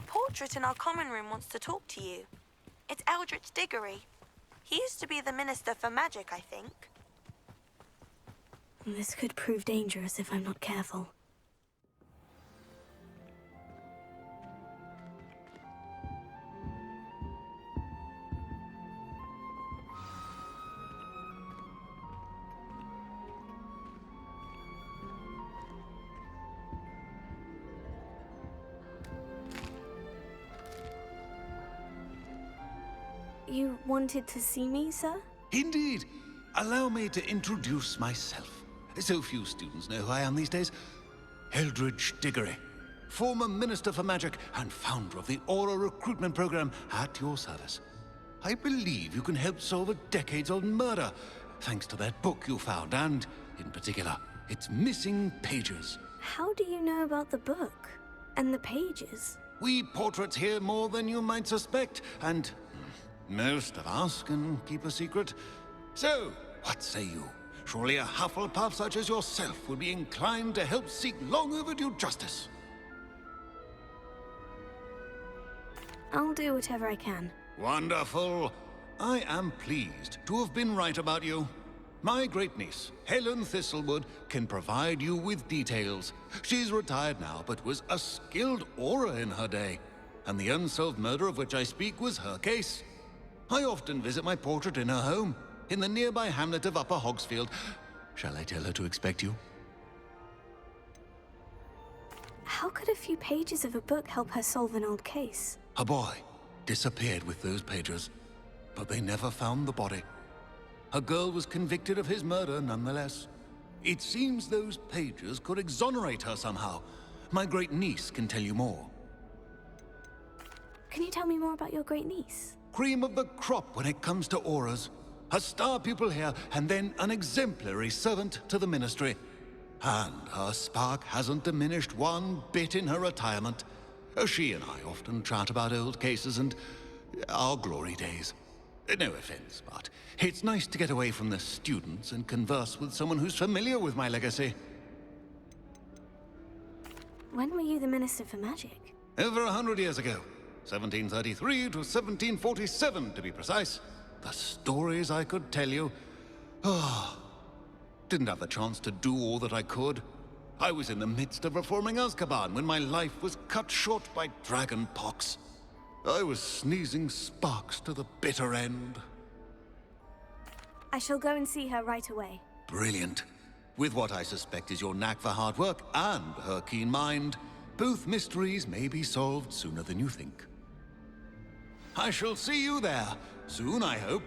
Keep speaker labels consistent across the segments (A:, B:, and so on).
A: A portrait in our common room wants to talk to you. It's Eldritch Diggory. He used to be the Minister for Magic, I think.
B: This could prove dangerous if I'm not careful. You wanted to see me, sir?
C: Indeed. Allow me to introduce myself. So few students know who I am these days. Eldritch Diggory, former Minister for Magic and founder of the Aura Recruitment Program, at your service. I believe you can help solve a decades-old murder, thanks to that book you found, and, in particular, its missing pages.
B: How do you know about the book? And the pages?
C: We portraits hear more than you might suspect, and most of us can keep a secret. So, what say you? Surely a Hufflepuff such as yourself would be inclined to help seek long overdue justice.
B: I'll do whatever I can.
C: Wonderful. I am pleased to have been right about you. My great-niece, Helen Thistlewood, can provide you with details. She's retired now, but was a skilled aura in her day. And the unsolved murder of which I speak was her case. I often visit my portrait in her home, in the nearby hamlet of Upper Hogsfield. Shall I tell her to expect you?
B: How could a few pages of a book help her solve an old case?
C: A boy disappeared with those pages, but they never found the body. A girl was convicted of his murder nonetheless. It seems those pages could exonerate her somehow. My great-niece can tell you more.
B: Can you tell me more about your great-niece?
C: Cream of the crop when it comes to auras. A star pupil here, and then an exemplary servant to the ministry. And her spark hasn't diminished one bit in her retirement. She and I often chat about old cases and our glory days. No offense, but it's nice to get away from the students and converse with someone who's familiar with my legacy.
B: When were you the Minister for Magic?
C: Over 100 years ago. 1733 to 1747, to be precise. The stories I could tell you. Didn't have the chance to do all that I could. I was in the midst of reforming Azkaban when my life was cut short by dragon pox. I was sneezing sparks to the bitter end.
B: I shall go and see her right away.
C: Brilliant. With what I suspect is your knack for hard work and her keen mind, both mysteries may be solved sooner than you think. I shall see you there, soon I hope.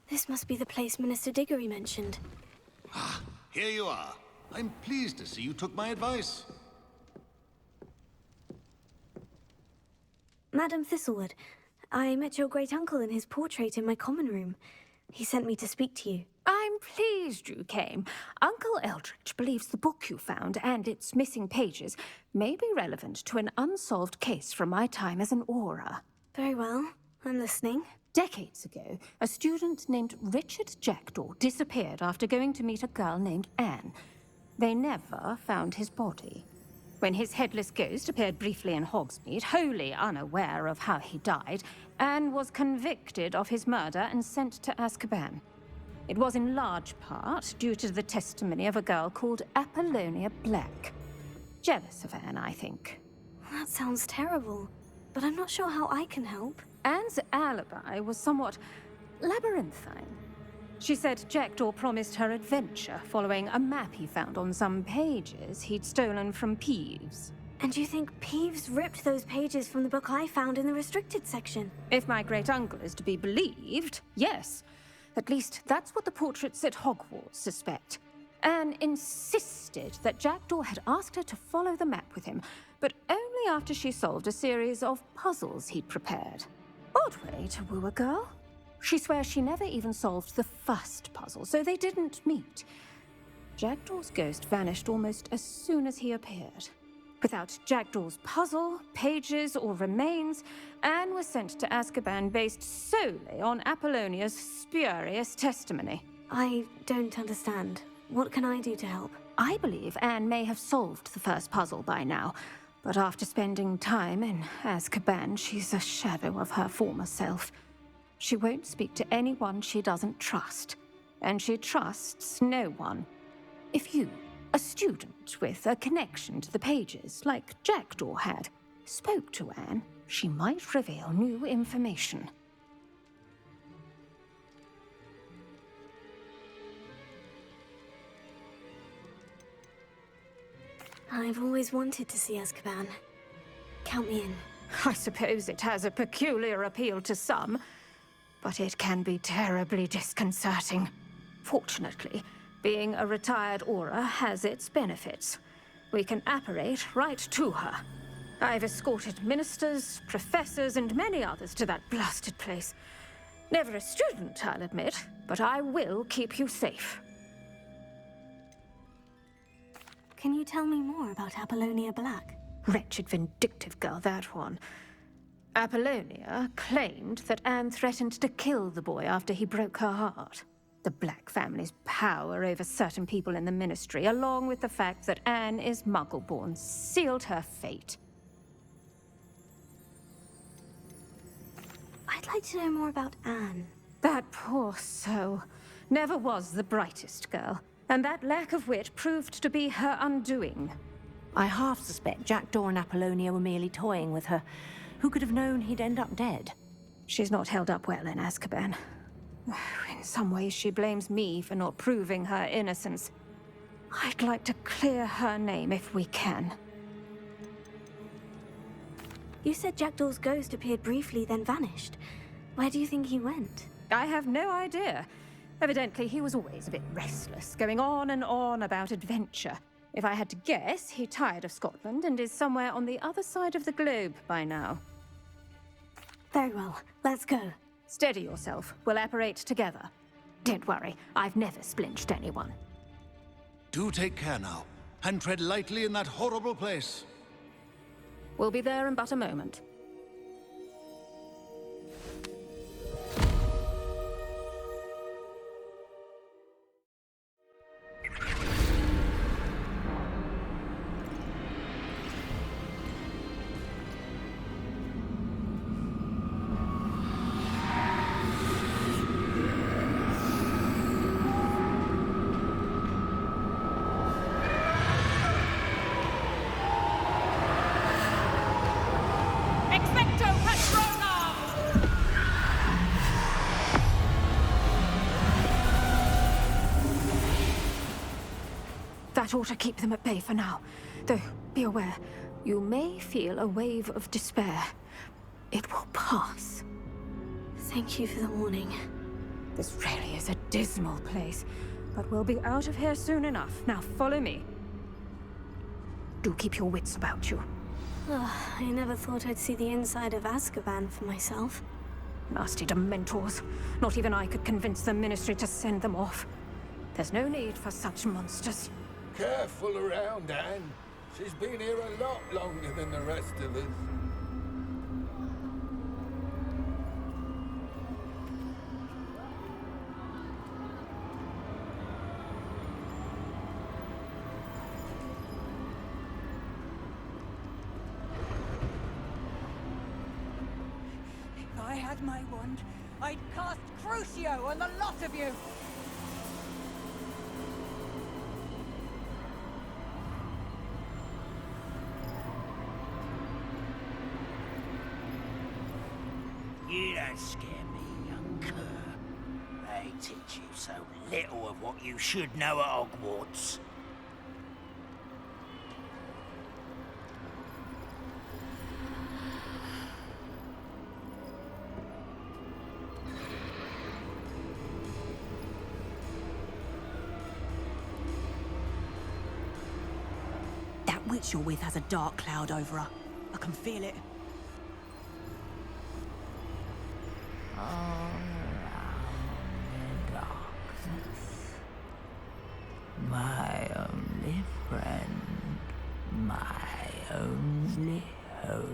B: This must be the place Minister Diggory mentioned.
C: Ah, here you are. I'm pleased to see you took my advice.
B: Madam Thistlewood, I met your great-uncle in his portrait in my common room. He sent me to speak to you.
D: I'm pleased you came. Uncle Eldritch believes the book you found and its missing pages may be relevant to an unsolved case from my time as an Auror.
B: Very well. I'm listening.
D: Decades ago, a student named Richard Jackdaw disappeared after going to meet a girl named Anne. They never found his body. When his headless ghost appeared briefly in Hogsmeade, wholly unaware of how he died, Anne was convicted of his murder and sent to Azkaban. It was in large part due to the testimony of a girl called Apollonia Black. Jealous of Anne, I think.
B: That sounds terrible, but I'm not sure how I can help.
D: Anne's alibi was somewhat labyrinthine. She said Jackdaw promised her adventure following a map he found on some pages he'd stolen from Peeves.
B: And you think Peeves ripped those pages from the book I found in the restricted section?
D: If my great-uncle is to be believed, yes. At least that's what the portraits at Hogwarts suspect. Anne insisted that Jackdaw had asked her to follow the map with him, but only after she solved a series of puzzles he'd prepared. Odd way to woo a girl. She swears she never even solved the first puzzle, so they didn't meet. Jackdaw's ghost vanished almost as soon as he appeared. Without Jackdaw's puzzle, pages, or remains, Anne was sent to Azkaban based solely on Apollonia's spurious testimony.
B: I don't understand. What can I do to help?
D: I believe Anne may have solved the first puzzle by now, but after spending time in Azkaban, she's a shadow of her former self. She won't speak to anyone she doesn't trust, and she trusts no one. If you, a student with a connection to the pages, like Jackdaw had, spoke to Anne, she might reveal new information.
B: I've always wanted to see Azkaban. Count me in.
D: I suppose it has a peculiar appeal to some, but it can be terribly disconcerting. Fortunately, being a retired Auror has its benefits. We can apparate right to her. I've escorted ministers, professors, and many others to that blasted place. Never a student, I'll admit, but I will keep you safe.
B: Can you tell me more about Apollonia Black?
D: Wretched, vindictive girl, that one. Apollonia claimed that Anne threatened to kill the boy after he broke her heart. The Black family's power over certain people in the Ministry, along with the fact that Anne is Muggle-born, sealed her fate.
B: I'd like to know more about Anne.
D: That poor soul never was the brightest girl, and that lack of wit proved to be her undoing.
E: I half suspect Jackdaw and Apollonia were merely toying with her. Who could have known he'd end up dead?
D: She's not held up well in Azkaban. In some ways, she blames me for not proving her innocence. I'd like to clear her name if we can.
B: You said Jackdaw's ghost appeared briefly, then vanished. Where do you think he went?
D: I have no idea. Evidently, he was always a bit restless, going on and on about adventure. If I had to guess, he tired of Scotland and is somewhere on the other side of the globe by now.
B: Very well, let's go.
D: Steady yourself. We'll apparate together. Don't worry, I've never splinched anyone.
C: Do take care now, and tread lightly in that horrible place.
D: We'll be there in but a moment. That ought to keep them at bay for now. Though, be aware, you may feel a wave of despair. It will pass.
B: Thank you for the warning.
D: This really is a dismal place, but we'll be out of here soon enough. Now follow me. Do keep your wits about you.
B: I never thought I'd see the inside of Azkaban for myself.
D: Nasty Dementors. Not even I could convince the Ministry to send them off. There's no need for such monsters.
F: Careful around, Anne. She's been here a lot longer than the rest of us.
G: If I had my wand, I'd cast Crucio on the lot of you!
H: You don't scare me, young cur. They teach you so little of what you should know at Hogwarts.
E: That witch you're with has a dark cloud over her. I can feel it.
H: All around the darkness. My only friend. My only hope.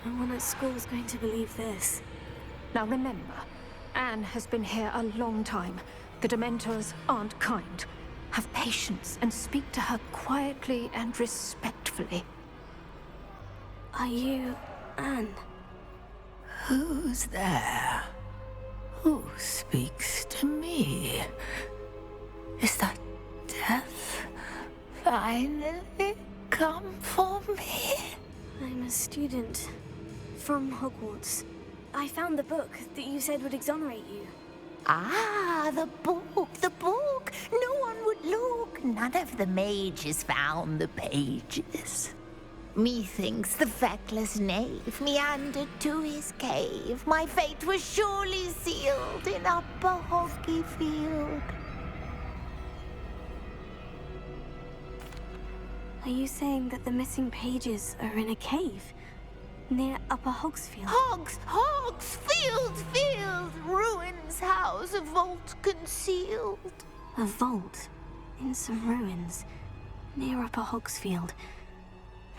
B: No one at school's going to believe this.
D: Now remember, Anne has been here a long time. The Dementors aren't kind. Have patience and speak to her quietly and respectfully.
B: Are you Anne?
H: Who's there? Who speaks to me? Is that death finally come for me?
B: I'm a student from Hogwarts. I found the book that you said would exonerate you.
I: Ah, the book. No one would look. None of the mages found the pages. Methinks the feckless knave meandered to his cave. My fate was surely sealed in Upper Hogsfield.
B: Are you saying that the missing pages are in a cave near Upper Hogsfield?
I: Hogsfield, ruins house, a vault concealed.
B: A vault in some ruins near Upper Hogsfield.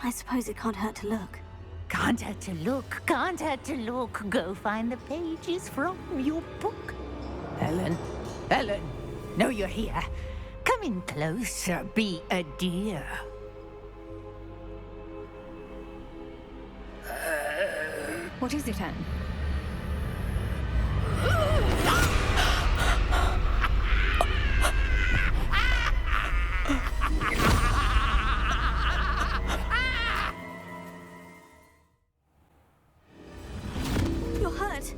B: I suppose it can't hurt to look.
I: Can't hurt to look. Go find the pages from your book. Helen, know you're here. Come in closer, be a dear.
D: What is it, Anne?
B: You're hurt.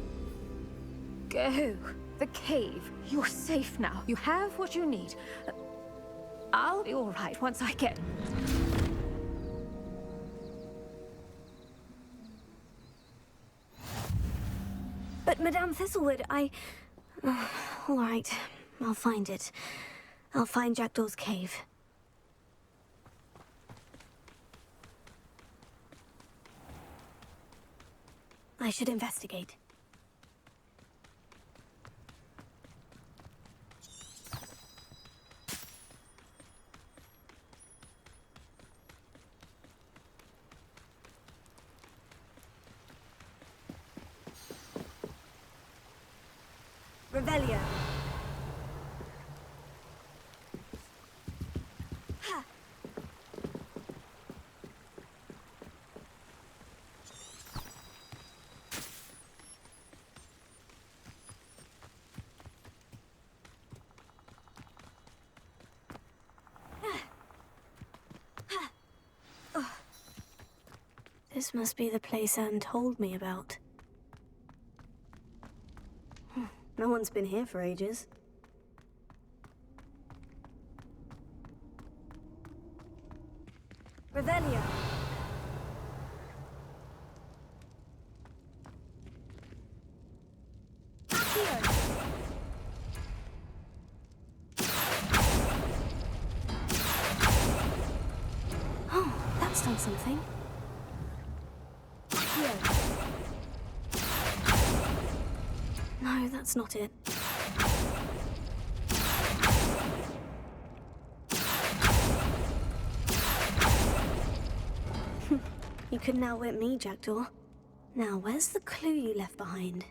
D: Go. The cave. You're safe now. You have what you need. I'll be all right once I get...
B: But Madame Thistlewood, all right, I'll find it. I'll find Jackdaw's cave. I should investigate. Revelio. Ha. Oh. This must be the place Anne told me about. No one's been here for ages. Revelio. Here. Oh, that's done something. Here. No, that's not it. You couldn't outwit me, Jackdaw. Now, where's the clue you left behind?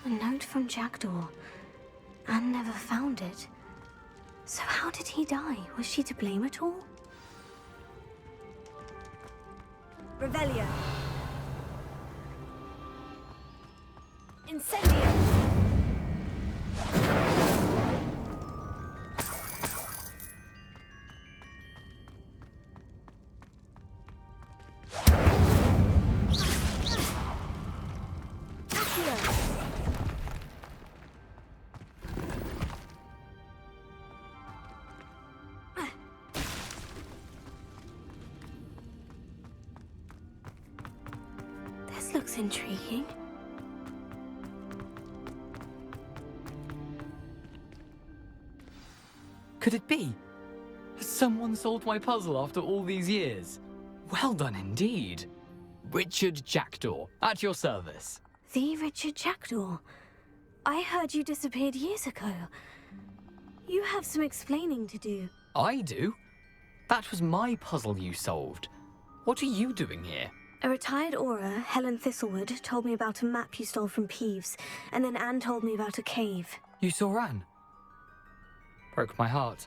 B: A note from Jackdaw. Anne never found it. So how did he die? Was she to blame at all? Revelio. Incendio. This looks intriguing.
J: Could it be? Has someone solved my puzzle after all these years? Well done indeed. Richard Jackdaw, at your service.
B: The Richard Jackdaw. I heard you disappeared years ago. You have some explaining to do.
J: I do? That was my puzzle you solved. What are you doing here?
B: A retired Auror, Helen Thistlewood, told me about a map you stole from Peeves, and then Anne told me about a cave.
J: You saw Anne? Broke my heart.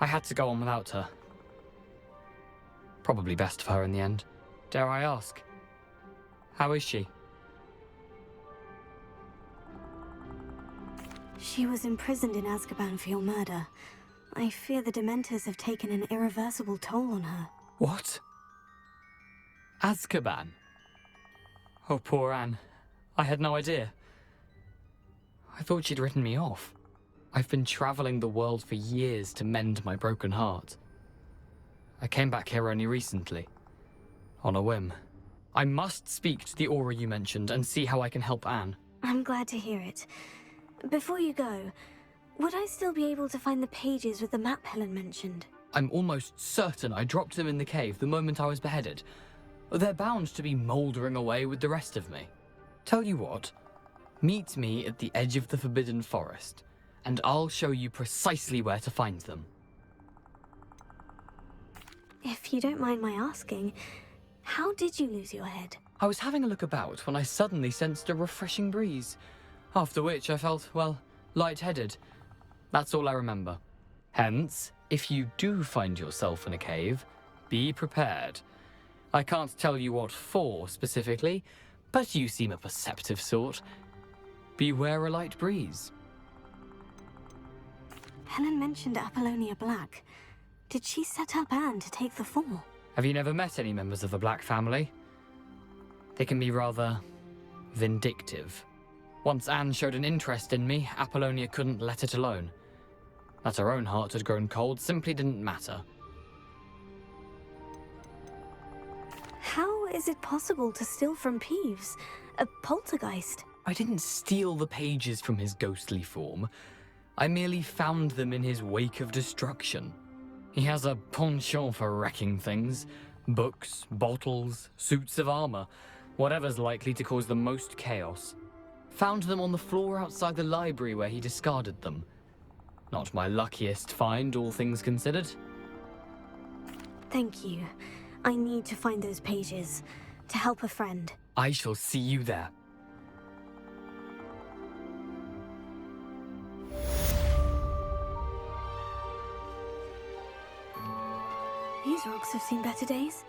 J: I had to go on without her. Probably best for her in the end. Dare I ask? How is she?
B: She was imprisoned in Azkaban for your murder. I fear the Dementors have taken an irreversible toll on her.
J: What? Azkaban? Oh, poor Anne. I had no idea. I thought she'd written me off. I've been traveling the world for years to mend my broken heart. I came back here only recently, on a whim. I must speak to the Auror you mentioned and see how I can help Anne.
B: I'm glad to hear it. Before you go, would I still be able to find the pages with the map Helen mentioned?
J: I'm almost certain I dropped them in the cave the moment I was beheaded. They're bound to be mouldering away with the rest of me. Tell you what, meet me at the edge of the Forbidden Forest, and I'll show you precisely where to find them.
B: If you don't mind my asking, how did you lose your head?
J: I was having a look about when I suddenly sensed a refreshing breeze, after which I felt, well, lightheaded. That's all I remember. Hence, if you do find yourself in a cave, be prepared. I can't tell you what for specifically, but you seem a perceptive sort. Beware a light breeze.
B: Helen mentioned Apollonia Black. Did she set up Anne to take the fall?
J: Have you never met any members of the Black family? They can be rather vindictive. Once Anne showed an interest in me, Apollonia couldn't let it alone. That her own heart had grown cold simply didn't matter.
B: How is it possible to steal from Peeves? A poltergeist?
J: I didn't steal the pages from his ghostly form. I merely found them in his wake of destruction. He has a penchant for wrecking things. Books, bottles, suits of armor, whatever's likely to cause the most chaos. Found them on the floor outside the library where he discarded them. Not my luckiest find, all things considered.
B: Thank you. I need to find those pages to help a friend.
J: I shall see you there.
B: These rocks have seen better days.